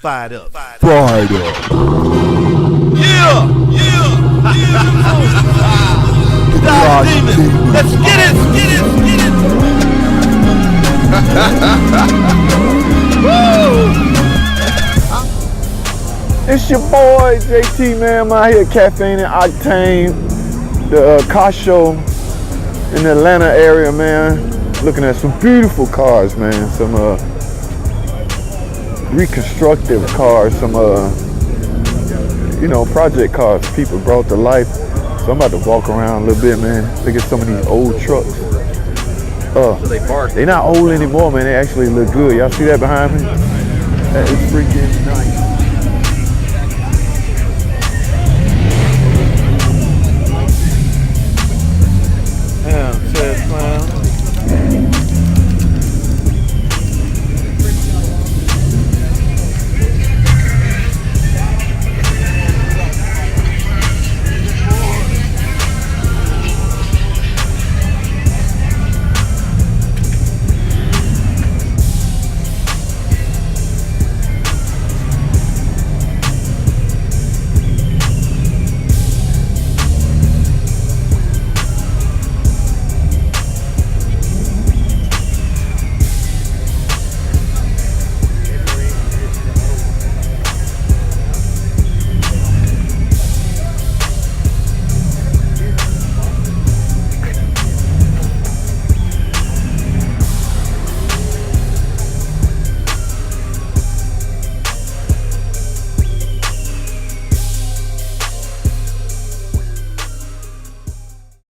Fired up. Fired up. Yeah! Garage Demon. Demon. Let's get it! Woo! It's your boy JT, man. I'm out here at Caffeine and Octane, the car show in the Atlanta area, man. Looking at some beautiful cars, man. Some reconstructive cars, some project cars people brought to life. So I'm about to walk around a little bit, man. Look at some of these old trucks. They're not old anymore, man. They actually look good. Y'all see that behind me? That is freaking nice.